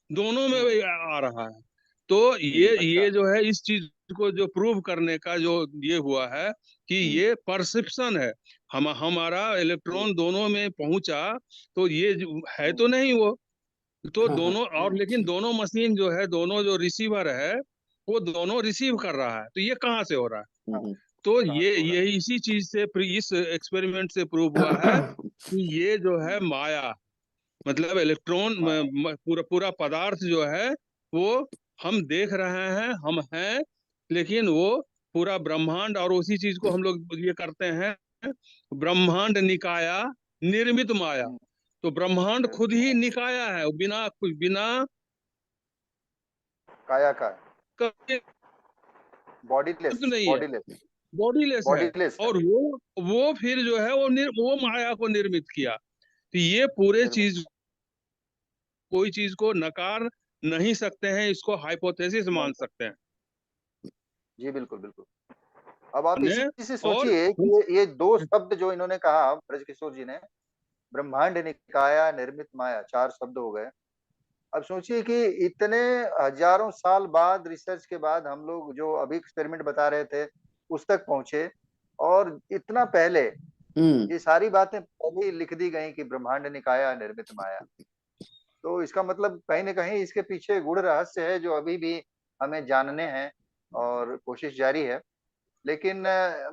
दोनों में हम्म आ रहा है। तो ये अच्छा जो है इस चीज को जो प्रूव करने का जो ये हुआ है कि ये परसेप्शन है। हमारा जी इलेक्ट्रॉन दोनों में पहुंचा, तो ये है हम्म तो नहीं वो। तो हाँ हाँ। दोनों, और हम्म लेकिन दोनों मशीन जो है, दोनों जो रिसीवर है वो दोनों रिसीव हम्म कर रहा है, तो ये कहाँ से हो रहा है? हाँ, तो कहाँ से हो रहा ये इसी चीज से इस एक्सपेरिमेंट से प्रूव हुआ है कि ये जो है। है माया, मतलब इलेक्ट्रॉन माया पूरा पूरा पदार्थ जो है वो हम देख रहे हैं, हम हैं, लेकिन वो पूरा ब्रह्मांड। और उसी चीज को हम लोग ये करते हैं, ब्रह्मांड निकाया निर्मित माया। हम्म, तो ब्रह्मांड खुद ही निर्मित निकाया है, बिना बिना काया का, कभी बॉडीलेस, नहीं है, बॉडीलेस, बॉडीलेस है। बॉडीलेस है, और वो फिर जो है वो माया को निर्मित किया। तो ये पूरे निर्मित। चीज, कोई चीज को नकार नहीं सकते हैं, इसको हाइपोथेसिस नहीं मान सर, सकते हैं जी बिल्कुल बिल्कुल। अब आप ने। इसी से और सोचिए कि ये दो शब्द जो इन्होंने कहा ब्रजकिशोर जी ने, ब्रह्मांड निकाया निर्मित माया, चार शब्द हो गए। अब सोचिए कि इतने हजारों साल बाद, रिसर्च के बाद हम लोग जो अभी एक्सपेरिमेंट बता रहे थे उस तक पहुंचे, और इतना पहले हम्म। ये सारी बातें पहले ही लिख दी गई कि ब्रह्मांड निकाया निर्मित माया। तो इसका मतलब कहीं ना कहीं इसके पीछे गूढ़ रहस्य है जो अभी भी हमें जानने हैं, और कोशिश जारी है। लेकिन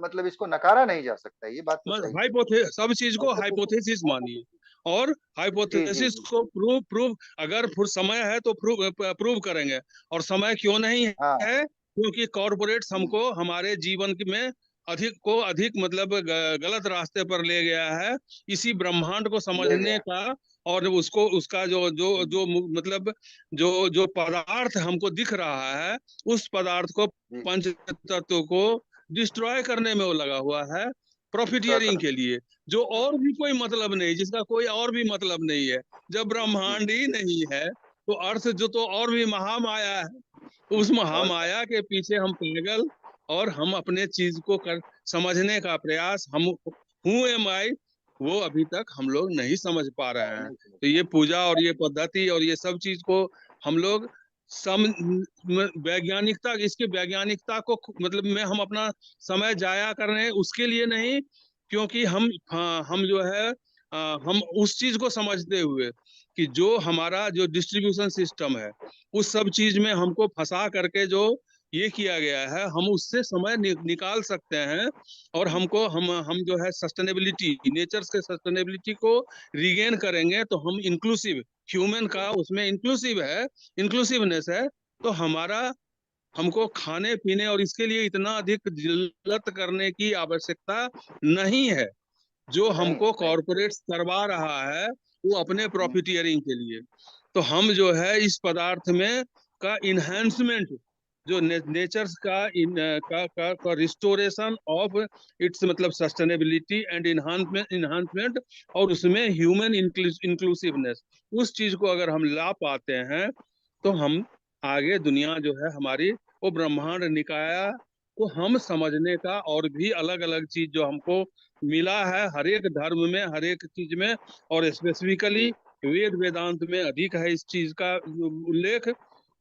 मतलब इसको नकारा नहीं जा सकता, ये बात तो सही है। सब चीज को हाइपोथेसिस मानिए। और जी जी हाइपोथेसिस जी। को प्रूव प्रूव अगर फिर समय है तो प्रूव प्रूव करेंगे। और समय क्यों नहीं हाँ। है? क्योंकि कॉरपोरेट्स हम्म, हमको हमारे जीवन में अधिक मतलब गलत रास्ते पर ले गया है। इसी ब्रह्मांड को ले समझने गया। का, और उसको उसका जो जो हम्म, जो मतलब जो जो पदार्थ हमको दिख रहा है, उस पदार्थ को, जी, पंच तत्व को डिस्ट्रॉय करने में वो लगा हुआ है, डिस्ट्रॉय प्रॉफिटियरिंग करना। के लिए। जो और भी कोई मतलब नहीं, जिसका कोई और भी मतलब नहीं है। जब जी। ब्रह्मांड ही नहीं है तो अर्थ जो तो और भी महामाया है, तो उस और क्या। महामाया के पीछे हम पागल, और हम अपने चीज को समझने का प्रयास, हम हु एम आई, वो अभी तक हम लोग नहीं समझ पा रहे हैं। नहीं समझ तो पा ये रहे। पूजा और ये पद्धति और ये सब चीज को हम लोग सम वैज्ञानिकता, इसकी वैज्ञानिकता को मतलब में हम अपना समय जाया कर रहे हैं उसके लिए नहीं, क्योंकि हम जो है हम उस चीज को समझते हुए कि जो हमारा जो डिस्ट्रीब्यूशन सिस्टम है, उस सब चीज में हमको फंसा करके जो ये किया गया है, हम उससे समय निकाल सकते हैं। और हम जो है सस्टेनेबिलिटी, नेचर के सस्टेनेबिलिटी को रिगेन करेंगे, तो हम इंक्लूसिव, ह्यूमन का उसमें इंक्लूसिव है, इंक्लूसिवनेस है। तो हमारा, हमको खाने पीने और इसके लिए इतना अधिक जिल्लत करने की आवश्यकता नहीं है, जो नहीं हमको नहीं। कॉरपोरेट्स करवा रहा है वो अपने हम्म, प्रॉफिटियरिंग के लिए। तो हम जो है इस पदार्थ में का इन्हेंसमेंट, जो नेचर्स का का रिस्टोरेशन ऑफ इट्स मतलब सस्टेनेबिलिटी एंड इन्हांसमेंट, और उसमें ह्यूमन इंक्लूसिवनेस, उस चीज को अगर हम ला पाते हैं, तो हम आगे दुनिया जो है हमारी, वो ब्रह्मांड निकाया को हम समझने का, और भी अलग अलग चीज जो हमको मिला है हर एक धर्म में, हर एक चीज में, और स्पेसिफिकली जी वेद वेदांत में अधिक है इस चीज का उल्लेख।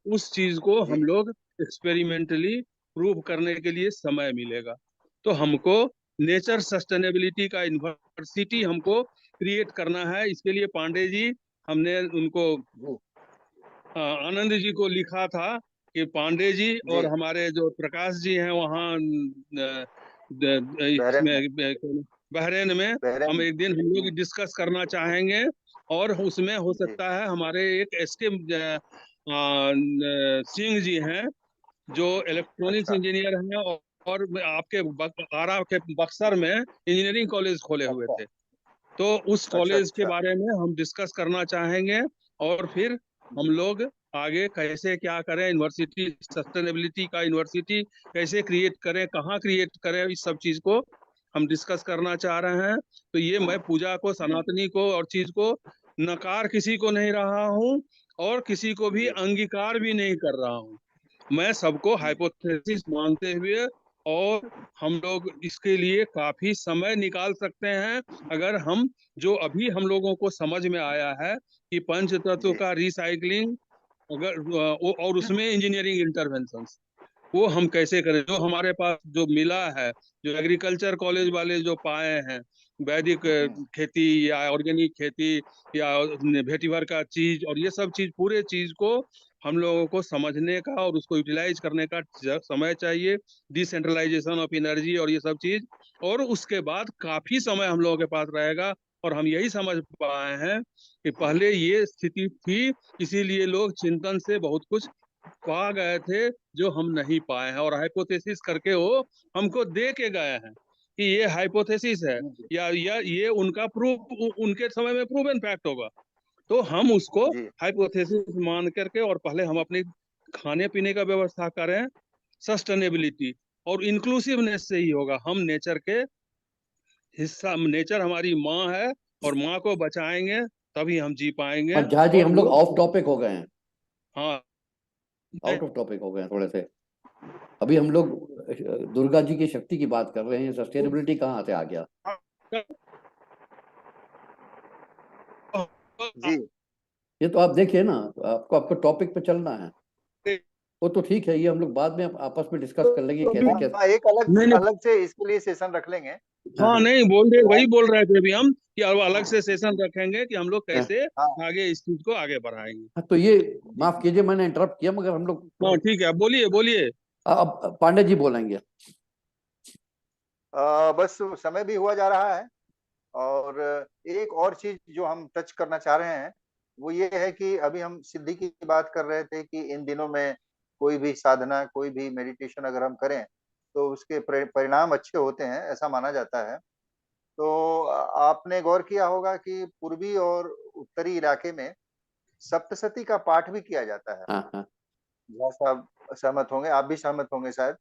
उस चीज को जी। हम लोग एक्सपेरिमेंटली प्रूव करने के लिए समय मिलेगा। तो हमको नेचर सस्टेनेबिलिटी का यूनिवर्सिटी हमको क्रिएट करना है। इसके लिए पांडे जी, हमने उनको जी आनंद जी को लिखा था कि पांडे जी जी। और हमारे जो प्रकाश जी हैं वहाँ बहरेन में, इसमें बहरेन में, बहरेन हम में। एक दिन हम लोग डिस्कस करना चाहेंगे। और उसमें हो जी। सकता है हमारे एक एस के सिंह जी हैं, जो इलेक्ट्रॉनिक्स अच्छा इंजीनियर हैं, और आपके आरा के बक्सर में इंजीनियरिंग कॉलेज खोले हुए अच्छा थे। तो उस अच्छा। कॉलेज के अच्छा। बारे में हम डिस्कस करना चाहेंगे। और फिर हम लोग आगे कैसे क्या करें, यूनिवर्सिटी सस्टेनेबिलिटी का यूनिवर्सिटी कैसे क्रिएट करें, कहाँ क्रिएट करें, इस सब चीज को हम डिस्कस करना चाह रहे हैं। तो ये मैं पूजा को, सनातनी को और चीज को नकार किसी को नहीं रहा हूँ, और किसी को भी जी अंगीकार भी नहीं कर रहा हूँ। मैं सबको जी हाइपोथेसिस मानते हुए, और हम लोग इसके लिए काफी समय निकाल सकते हैं, अगर हम, जो अभी हम लोगों को समझ में आया है कि पंच तत्व जी। का रिसाइकलिंग, अगर और उसमें इंजीनियरिंग इंटरवेंशंस, वो हम कैसे करें, जो हमारे पास जो मिला है, जो एग्रीकल्चर कॉलेज वाले जो पाए हैं, वैदिक खेती या ऑर्गेनिक खेती या वेटिवर का चीज, और ये सब चीज, पूरे चीज को हम लोगों को समझने का और उसको यूटिलाइज करने का समय चाहिए, डिसेंट्रलाइजेशन ऑफ एनर्जी और ये सब चीज। और उसके बाद काफी समय हम लोगों के पास रहेगा। और हम यही समझ पाए हैं कि पहले ये स्थिति थी, इसीलिए लोग चिंतन से बहुत कुछ पा गए थे जो हम नहीं पाए हैं, और हाइपोथेसिस करके वो हमको दे के गए हैं। कि ये हाइपोथेसिस है जी या ये उनका उनके समय में प्रूवन फैक्ट होगा, तो हम उसको जी हाइपोथेसिस मान करके और पहले हम अपने खाने पीने का व्यवस्था करें। सस्टेनेबिलिटी और इंक्लूसिवनेस से ही होगा। हम नेचर के हिस्सा, नेचर हमारी माँ है और माँ को बचाएंगे तभी हम जी पाएंगे। और झा जी, और हम लोग वो, ऑफ टॉपिक हो गए हैं, हाँ, आउट ऑफ टॉपिक हो गए हैं थोड़े से। अभी हम लोग दुर्गा जी की शक्ति की बात कर रहे हैं, सस्टेनेबिलिटी कहाँ से आ गया? जी। ये तो आप देखिए ना, आपको टॉपिक पे चलना है। वो तो ठीक है, ये हम लोग बाद में आपस में डिस्कस कर लेंगे कैसे कैसे। हाँ, एक अलग नहीं नहीं, अलग से इसके लिए सेशन रख लेंगे। हाँ हाँ हाँ नहीं बोल रहे, वही फिलहाल बोल रहे थे अभी हम कि अब अलग से सेशन रखेंगे कि हम लोग हाँ कैसे हाँ आगे इस चीज को आगे बढ़ाएंगे। हाँ, तो ये जी। माफ कीजिए, मैंने इंटरप्ट किया, मगर हम लोग हाँ ठीक है, बोलिए बोलिए। अब पांडे जी बोलेंगे। बस समय भी हुआ जा रहा है, और एक और चीज जो हम टच करना चाह रहे हैं वो ये है कि अभी हम सिद्धि की बात कर रहे थे कि इन दिनों में कोई भी साधना, कोई भी मेडिटेशन अगर हम करें तो उसके परिणाम अच्छे होते हैं, ऐसा माना जाता है। तो आपने गौर किया होगा कि पूर्वी और उत्तरी इलाके में सप्तशती का पाठ भी किया जाता है। हाँ हाँ जहाँ साहब सहमत होंगे, आप भी सहमत होंगे शायद।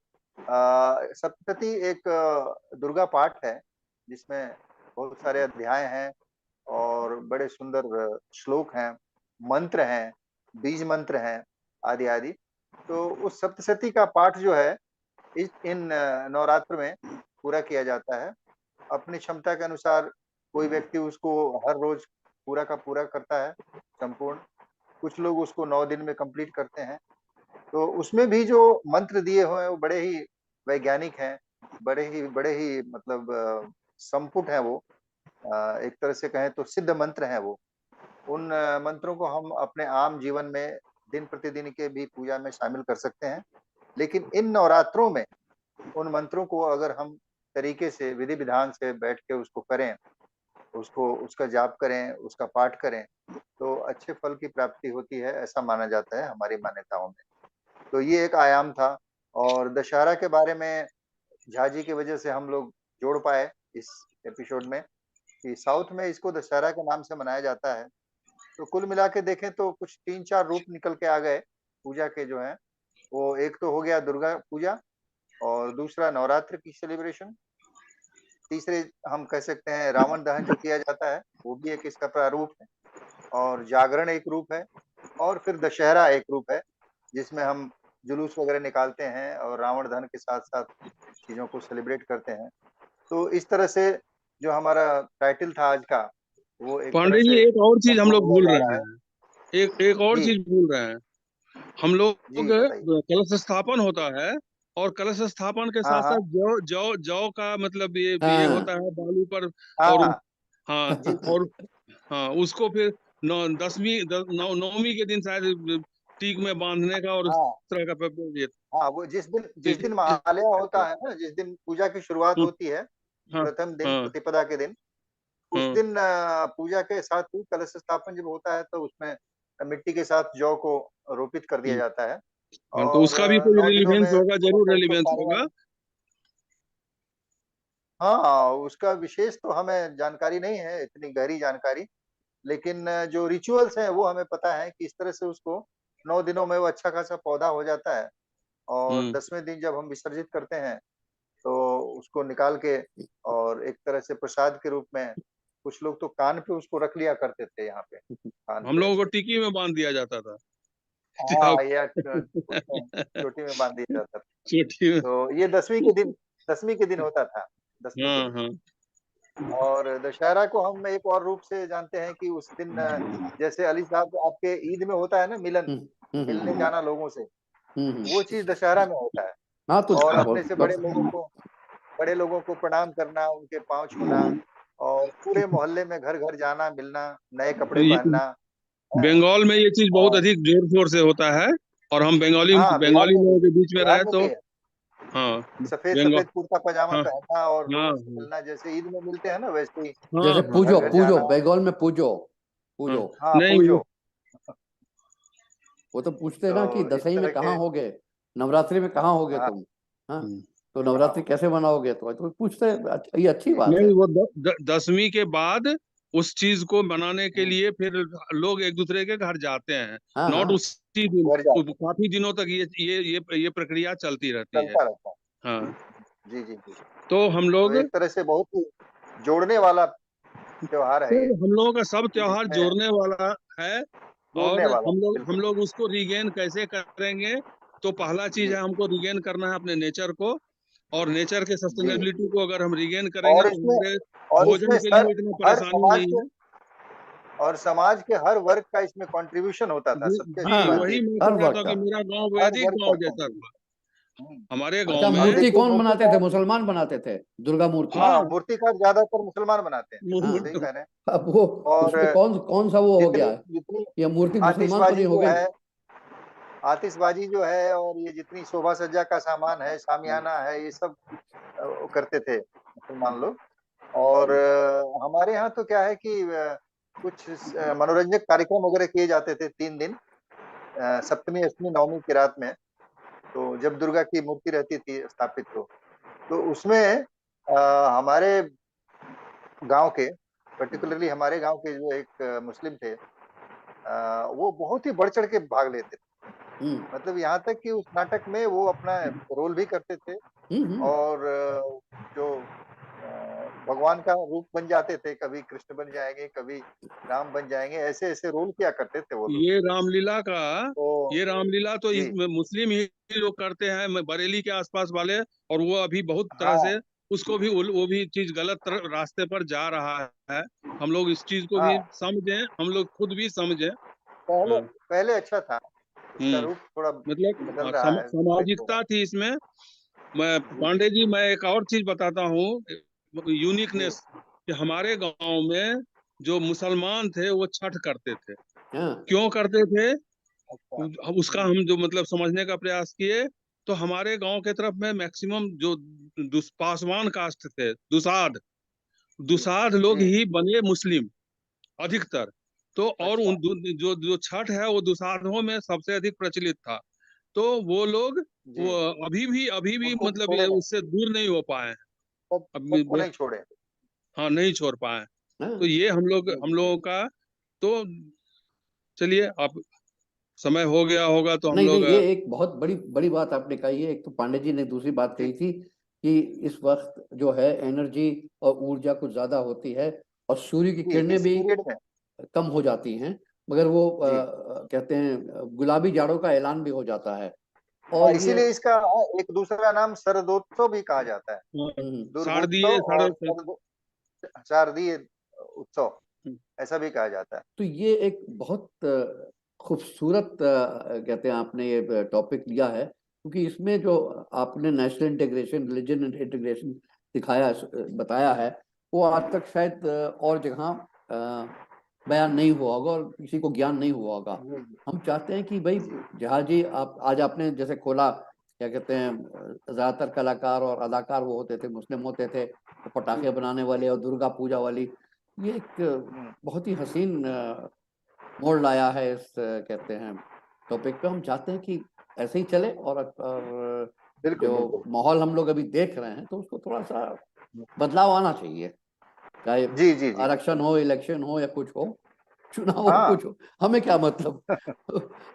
सप्तशती एक दुर्गा पाठ है जिसमें बहुत सारे अध्याय हैं और बड़े सुंदर श्लोक हैं, मंत्र हैं, बीज मंत्र हैं, आदि आदि। तो उस सप्तशती का पाठ जो है इन नवरात्र में पूरा किया जाता है। अपनी क्षमता के अनुसार कोई व्यक्ति उसको हर रोज पूरा का पूरा करता है, संपूर्ण। कुछ लोग उसको 9 दिन में कंप्लीट करते हैं। तो उसमें भी जो मंत्र दिए हुए हैं वो बड़े ही वैज्ञानिक हैं, बड़े ही मतलब संपुट हैं वो। एक तरह से कहें तो सिद्ध मंत्र हैं वो। उन मंत्रों को हम अपने आम जीवन में दिन प्रतिदिन के भी पूजा में शामिल कर सकते हैं। लेकिन इन नवरात्रों में उन मंत्रों को अगर हम तरीके से विधि विधान से बैठ के उसको करें, उसको उसका जाप करें, उसका पाठ करें, तो अच्छे फल की प्राप्ति होती है, ऐसा माना जाता है हमारी मान्यताओं में। तो ये एक आयाम था। और दशहरा के बारे में झा जी की वजह से हम लोग जोड़ पाए इस एपिसोड में कि साउथ में इसको दशहरा के नाम से मनाया जाता है। तो कुल मिला के देखें तो कुछ 3-4 रूप निकल के आ गए पूजा के जो हैं। वो एक तो हो गया दुर्गा पूजा, और दूसरा नवरात्र की सेलिब्रेशन, तीसरे हम कह सकते हैं रावण दहन जो किया जाता है, वो भी एक इसका प्रारूप है, और जागरण एक रूप है, और फिर दशहरा एक रूप है जिसमें हम जुलूस वगैरह निकालते हैं और रावण दहन के साथ-साथ चीज़ों को सेलिब्रेट करते हैं। तो इस तरह से जो हमारा टाइटल था आज का, वो एक तरह पांडे जी, से एक और चीज हम संपूर्ण लोग हुआ भूल जा रहे रहा है। हैं। एक और जी, चीज भूल रहे हैं। हम लोग जी बताइए। कलश स्थापन होता है, और कलश स्थापन के हाँ, साथ हाँ। साथ जौ जौ जौ का मतलब ये हाँ होता है बालू पर। और हाँ, हाँ, जी, जी। और हाँ उसको फिर नौमी के दिन शायद टीक में बांधने का और उस हाँ, तरह का ये हाँ, वो जिस दिन महालया होता है ना, जिस दिन पूजा की शुरुआत होती है, हाँ प्रथम दिन हाँ प्रतिपदा के दिन, उस हाँ दिन पूजा के साथ ही कलश स्थापन जब होता है तो उसमें मिट्टी के साथ जौ को रोपित कर दिया जाता है। हाँ, तो और उसका भी कोई 9 दिनों रेलिवेंस में होगा, जरूर होता है उसको रेलिवेंस पानी होगा। वानी। हाँ, उसका विशेष तो हमें जानकारी नहीं है, इतनी गहरी जानकारी। लेकिन जो रिचुअल्स हैं वो हमें पता है कि इस तरह से उसको 9 दिनों में वो अच्छा खासा पौधा हो जाता है। और हम्म 10वें दिन जब हम विसर्जित करते हैं तो उसको निकाल के, और एक तरह से प्रसाद के रूप में कुछ लोग तो कान पे उसको रख लिया करते थे, यहाँ पे कान हम पे लोगों को ऐसे। टिकी में बांध दिया जाता था। हाँ, या उसमें चोटी में बांध दिया जाता था। चोटी में। तो ये 10वीं के दिन होता था, 10वीं के हाँ दिन। हाँ और दशहरा को हम एक और रूप से जानते हैं कि उस दिन जैसे अली साहब आपके ईद में होता है ना मिलन, हम्म हम्म मिलने हम्म जाना लोगों से, हम्म। वो चीज दशहरा में होता है। हाँ तो और वो अपने से मतलब बड़े लोगों को प्रणाम करना, उनके पाँव छूना, और पूरे मोहल्ले में घर घर जाना, मिलना, नए कपड़े ये पहनना है। बंगाल में ये चीज बहुत और अधिक जोर शोर से होता है। और हम बंगाली हाँ, बंगाली लोगों के बीच में बिहार रहे में तो भी है। हाँ। सफेद बंगाल, सफेद कुर्ता पजामा हाँ पहनना और हाँ लोगों से मिलना, जैसे ईद में मिलते हैं ना वैसे ही जैसे हाँ घर पूजो घर पूजो, जाना। बंगाल में पूजो हाँ। पूजो। हाँ, नहीं पूजो। वो तो पूछते हैं तो ना कि इस दसवीं में तरह कहाँ के। होगे, नवरात्रि में कहाँ होगे हाँ, तुम। हाँ तो नवरात्रि कैसे मनाओगे? तो पूछते हैं, ये अच्छी बात है। नहीं, वो 10वीं के बाद उस चीज को बनाने के लिए फिर लोग एक दूसरे के घर जाते हैं, हाँ नॉट हाँ, उसी दिन। घर जाते काफी दिनों तक ये प्रक्रिया चलती रहती है। चलता रहता हाँ, है। जी जी जी। तो हम तो लोग एक तरह से बहुत ही जोड़ने वाला त्योहार है फिर ये, हम लोगों का सब त्योहार जिसमें जोड़ने वाला है। जोड़ने और वाला हम लोग बिल्कुल। उसको रिगेन कैसे करेंगे? तो पहला चीज जी है, हमको रिगेन करना है अपने नेचर को। और नेचर के जी। सस्टेनेबिलिटी को अगर हम रिगेन करेंगे और तो इसमें हमारे और भोजन इसमें के सर लिए इतना हर परेशानी समाज नहीं के है। और समाज के हर वर्ग का इसमें कंट्रीब्यूशन होता था, जी सबके जी, हाँ, वही सामाजिक मैं हर कह रहा वर्ग था का। कि मेरा गांव हर वैदिक वर्ग का गांव जैसा था। कंट्रीब्यूशन। हमारे अच्छा, गांव अब में। मूर्ति देखिए कौन बनाते थे? मूर्तिकार, मुसलमान बनाते थे दुर्गा मूर्ति। हाँ हाँ, मूर्तिकार ज्यादातर मुसलमान बनाते हैं, हाँ, सही कह रहे हैं। अब वो और उसमें कौन कौन सा वो हो जितनी गया है? जितनी ये मूर्ति मुसलमान तो आतिशबाजी नहीं हो जो गई? है, आतिशबाजी जो है और ये जितनी शोभा सज्जा का सामान है, शामियाना है, ये सब वो करते थे मुसलमान लोग। और हमारे यहाँ तो क्या है कि कुछ मनोरंजक कार्यक्रम वगैरह किए जाते थे 3 दिन, सप्तमी अष्टमी नवमी की रात में। तो जब दुर्गा की मूर्ति रहती थी स्थापित, तो उसमें हमारे गांव के, पर्टिकुलरली हमारे गांव के जो एक मुस्लिम थे, वो बहुत ही बढ़ चढ़ के भाग लेते थे। हम्म मतलब यहाँ तक कि उस नाटक में वो अपना रोल भी करते थे। हम्म। और जो भगवान का रूप बन जाते थे, कभी कृष्ण बन जाएंगे, कभी राम बन जाएंगे, ऐसे ऐसे रोल किया करते थे वो लोग। ये रामलीला का तो ये रामलीला तो जी इसमें मुस्लिम ही लोग करते हैं, बरेली के आसपास वाले। और वो अभी बहुत तरह हाँ से उसको भी वो भी चीज गलत रास्ते पर जा रहा है। हम लोग इस चीज को भी हाँ। समझें, हम लोग खुद भी समझें। पहले हाँ। पहले अच्छा था, इसका हम्म। रूप थोड़ा मतलब बदल रहा है, देख लो। सामाजिकता थी इसमें। मैं जी पांडे जी, मैं एक और चीज बताता हूँ, जी। यूनिकनेस, कि हमारे गांव में जो मुसलमान थे वो छठ करते थे। हाँ। क्यों करते थे? अच्छा। अब उसका हम जो मतलब समझने का प्रयास किए, तो हमारे गांव के तरफ में मैक्सिमम जो पासवान कास्ट थे, दुसाध जी दुसाध लोग जी। ही बने मुस्लिम, अधिकतर। तो और अच्छा। जो जो छठ है वो दुसाधों में सबसे अधिक प्रचलित था। तो वो लोग, जी। वो अभी भी उनको मतलब छोड़े ये नहीं, उससे दूर नहीं हो पाए हैं। सब अब सबको नहीं छोड़े। हाँ, नहीं छोड़ पाए। तो हाँ। ये जी हम जी जी। लोगों का। तो चलिए, अब समय हो गया होगा तो हम नहीं लोग नहीं, ये एक बहुत बड़ी बड़ी बात आपने कही है। एक तो पांडे जी ने दूसरी बात जी कही थी कि इस वक्त जो है एनर्जी और ऊर्जा कुछ ज्यादा होती है और सूर्य की जी, किरणें इस भी पीरियड में। कम हो जाती हैं। मगर वो जी कहते हैं गुलाबी जाड़ों का ऐलान भी हो जाता है। हाँ, और ये इसीलिए इसका एक दूसरा नाम शरदोत्सव भी कहा जाता है। दुर्गोत्सव शारदीय और साढ़े शारदीय उत्सव ऐसा भी कहा जाता है। तो ये एक बहुत खूबसूरत कहते हैं आपने ये टॉपिक लिया है, क्योंकि इसमें जो आपने नेशनल इंटीग्रेशन, रिलीजन इंटीग्रेशन दिखाया, बताया है, वो आज तक शायद और जगह बयान नहीं हुआ होगा और किसी को ज्ञान नहीं हुआ होगा। जी जी हम चाहते हैं कि भाई जी। जहाज जी, आप आज आपने जैसे खोला, क्या कहते हैं, ज्यादातर कलाकार और अदाकार वो होते थे, मुस्लिम होते थे, तो पटाखे बनाने वाले और दुर्गा पूजा वाली, ये एक हम्म, बहुत ही हसीन मोड़ लाया है इस कहते हैं टॉपिक पे। हम चाहते हैं कि ऐसे ही चले और बिल्कुल जो बिल्कुल। माहौल हम लोग अभी देख रहे हैं तो उसको थोड़ा सा बदलाव आना चाहिए। चाहे जी जी जी आरक्षण बिल्कुल। हो, इलेक्शन हो, या कुछ हो, चुनाव हो, हाँ। कुछ हो, हमें क्या मतलब।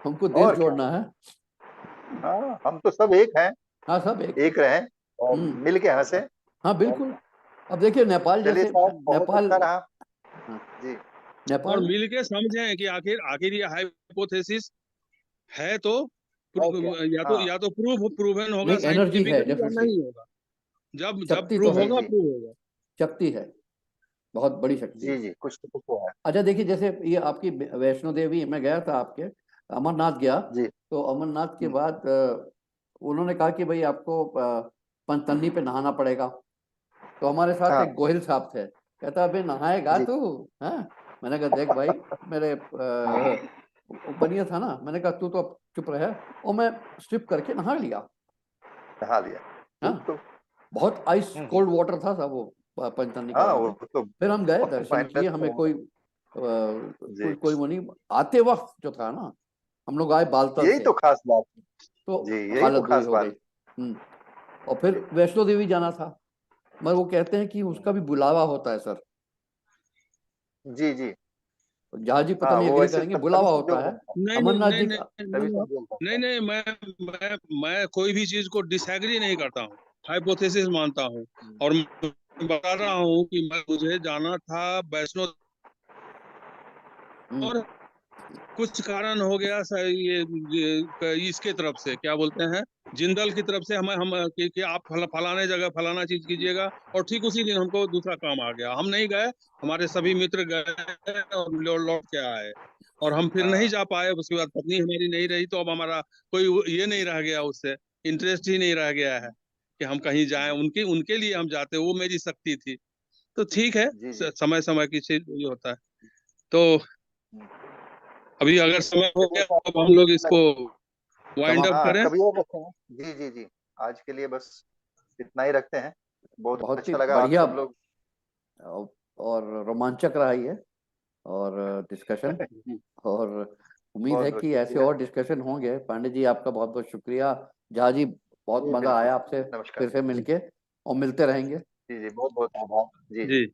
हमको देश और क्या। जोड़ना है। हाँ, हम तो सब एक हैं, हाँ, सब एक है। एक रहें और हम्म। मिल के हंसे। हाँ, और बिल्कुल। अब देखिए नेपाल चलिए जैसे, साहब, बहुत नेपाल, अच्छा रहा। हाँ, जी और नेपाल। मिल के समझें कि आखिर आखिर ये हाइपोथेसिस है तो और क्या। हाँ या तो प्रूवन होगा नहीं, एनर्जी है साइंटिफिकली, या डेफिनेटली। नहीं होगा। जब जब शक्ति तो प्रूव है, जी होगा, जी प्रूव होगा। शक्ति है, बहुत बड़ी शक्ति जी है। जी, कुछ तो कुछ तो है। अच्छा देखिए, जैसे ये आपकी वैष्णो देवी, मैं गया था आपके, अमरनाथ गया। जी। तो अमरनाथ के हम्म, बाद उन्होंने कहा कि भाई आपको पंचतन्नी पे नहाना पड़ेगा। तो हमारे साथ एक हाँ गोहिल साहब थे, कहता अबे नहाएगा जी तू? हाँ। मैंने कहा देख भाई, मेरे बनिया था ना, मैंने कहा तू तो अब चुप रहे। और मैं स्लिप करके नहा लिया। नहा लिया। हाँ, बिल्कुल। बहुत आइस हम्म। कोल्ड वाटर था सब वो पंचतन्नी के हाँ बाद वो में। तो फिर हम गए, बहुत दर्शन मेहनत किए, तो हमें होगा। कोई जी, कोई वो नहीं। आते वक्त जो था ना, हम लोग आए बालतल यही से, तो खास बात है। तो जी, यही तो हालत बुरी खास हो बात गई। और फिर वैष्णो देवी जाना था, मगर वो कहते हैं कि उसका भी बुलावा होता है सर। जी जी। जहाज जी पता हाँ, नहीं वो एग्री ऐसे करेंगे, तभी बुलावा होता संजोग है। बनता नहीं नहीं अमरनाथ नहीं जी नहीं का। है, नहीं तभी संजोग बनता नहीं नहीं, मैं कोई भी चीज को डिसएग्री नहीं करता हूँ, हाइपोथेसिस मानता हूँ। है। और मैं बता रहा हूँ कि मुझे जाना था वैष्णो, और कुछ कारण हो गया सर, ये इसके तरफ से क्या बोलते हैं, जिंदल की तरफ से हम कि आप फलाने जगह फलाना चीज कीजिएगा, और ठीक उसी दिन हमको दूसरा काम आ गया, हम नहीं गए, हमारे सभी मित्र गए और लौट के आए, और हम फिर नहीं हाँ जा पाए। उसके बाद पत्नी हमारी नहीं रही, तो अब हमारा कोई ये नहीं रह गया, उससे इंटरेस्ट ही नहीं रह गया है कि हम कहीं जाएं, उनके उनके लिए हम जाते, वो मेरी शक्ति थी। तो ठीक है, जी जी। समय समय की चीज ये होता है। तो अभी अगर समय हो चलिए गया तो तो आपको हम लोग लग- इसको वाइंड अप समाप्त। हाँ, करें। कभी और रखते हैं। जी जी जी। आज के लिए बस इतना ही रखते हैं। बहुत बहुत ही अच्छा लगा आप बढ़िया सब लोग। और रोमांचक रहा ये और डिस्कशन। जी। और उम्मीद बहुत है बहुत कि ऐसे शुक्रिया। और डिस्कशन होंगे। पांडे जी आपका बहुत बहुत शुक्रिया। जहाँ जी बहुत जी मजा बिल्कुल। आया आपसे नमस्कार। फिर से मिलके, और मिलते रहेंगे। जी जी, बहुत बहुत आभार। जी जी। जी।